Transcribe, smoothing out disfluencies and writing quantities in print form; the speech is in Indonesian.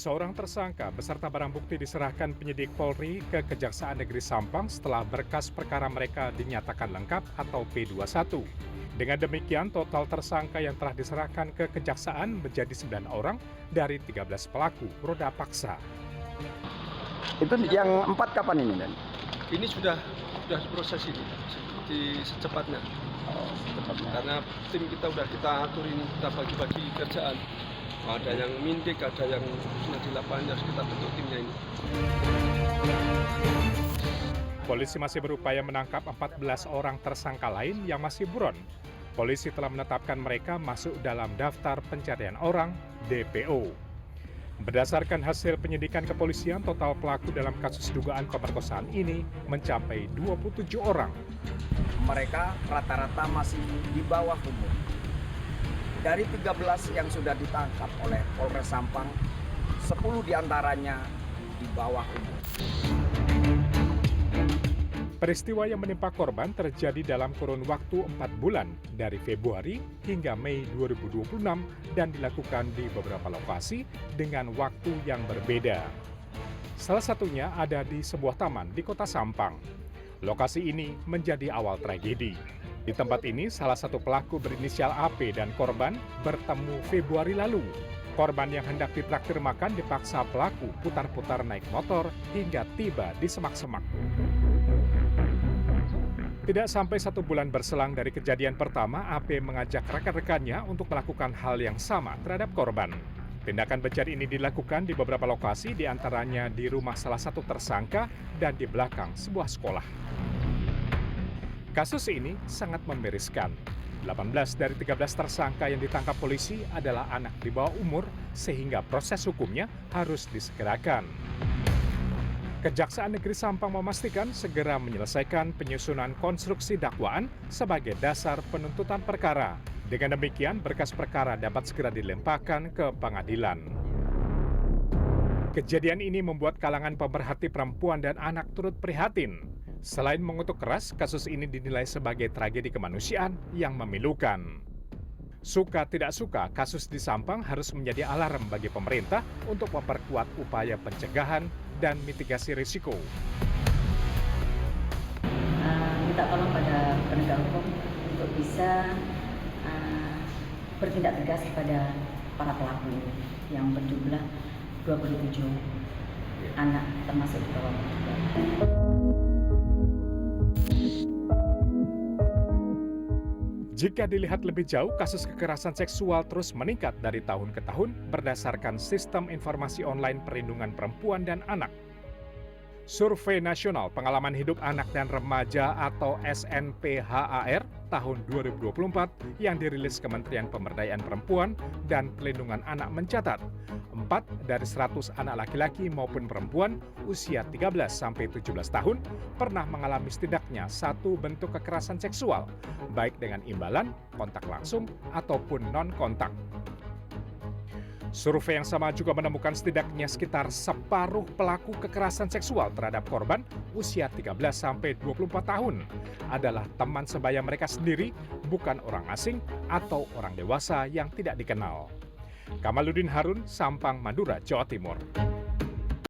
Seorang tersangka beserta barang bukti diserahkan penyidik Polri ke Kejaksaan Negeri Sampang setelah berkas perkara mereka dinyatakan lengkap atau P21. Dengan demikian, total tersangka yang telah diserahkan ke Kejaksaan menjadi 9 orang dari 13 pelaku roda paksa. Itu yang 4 kapan ini, Dan? Ini sudah diproses ini secepatnya. Secepatnya. Karena tim kita atur ini, kita bagi-bagi kerjaan. Ada yang mindik, ada yang sudah di lapangan, harus kita bentuk timnya ini. Polisi masih berupaya menangkap 14 orang tersangka lain yang masih buron. Polisi telah menetapkan mereka masuk dalam daftar pencarian orang (DPO). Berdasarkan hasil penyidikan kepolisian, total pelaku dalam kasus dugaan pemerkosaan ini mencapai 27 orang. Mereka rata-rata masih di bawah umur. Dari 13 yang sudah ditangkap oleh Polres Sampang, 10 diantaranya di bawah umur. Peristiwa yang menimpa korban terjadi dalam kurun waktu 4 bulan, dari Februari hingga Mei 2026 dan dilakukan di beberapa lokasi dengan waktu yang berbeda. Salah satunya ada di sebuah taman di kota Sampang. Lokasi ini menjadi awal tragedi. Di tempat ini, salah satu pelaku berinisial AP dan korban bertemu Februari lalu. Korban yang hendak ditraktir makan dipaksa pelaku putar-putar naik motor hingga tiba di semak-semak. Tidak sampai 1 bulan berselang dari kejadian pertama, AP mengajak rekan-rekannya untuk melakukan hal yang sama terhadap korban. Tindakan bejat ini dilakukan di beberapa lokasi, diantaranya di rumah salah satu tersangka dan di belakang sebuah sekolah. Kasus ini sangat memiriskan. 18 dari 13 tersangka yang ditangkap polisi adalah anak di bawah umur, sehingga proses hukumnya harus disegerakan. Kejaksaan Negeri Sampang memastikan segera menyelesaikan penyusunan konstruksi dakwaan sebagai dasar penuntutan perkara. Dengan demikian, berkas perkara dapat segera dilemparkan ke pengadilan. Kejadian ini membuat kalangan pemerhati perempuan dan anak turut prihatin. Selain mengutuk keras, kasus ini dinilai sebagai tragedi kemanusiaan yang memilukan. Suka tidak suka, kasus di Sampang harus menjadi alarm bagi pemerintah untuk memperkuat upaya pencegahan dan mitigasi risiko. Minta tolong pada penegak hukum untuk bisa bertindak tegas kepada para pelaku yang berjumlah 27 anak termasuk di bawah umur. Jika dilihat lebih jauh, kasus kekerasan seksual terus meningkat dari tahun ke tahun berdasarkan Sistem Informasi Online Perlindungan Perempuan dan Anak. Survei Nasional Pengalaman Hidup Anak dan Remaja atau SNPHAR tahun 2024 yang dirilis Kementerian Pemberdayaan Perempuan dan Perlindungan Anak mencatat 4 dari 100 anak laki-laki maupun perempuan usia 13-17 tahun pernah mengalami setidaknya 1 bentuk kekerasan seksual, baik dengan imbalan, kontak langsung, ataupun non-kontak. Survei yang sama juga menemukan setidaknya sekitar separuh pelaku kekerasan seksual terhadap korban usia 13-24 tahun adalah teman sebaya mereka sendiri, bukan orang asing atau orang dewasa yang tidak dikenal. Kamaluddin Harun, Sampang, Madura, Jawa Timur.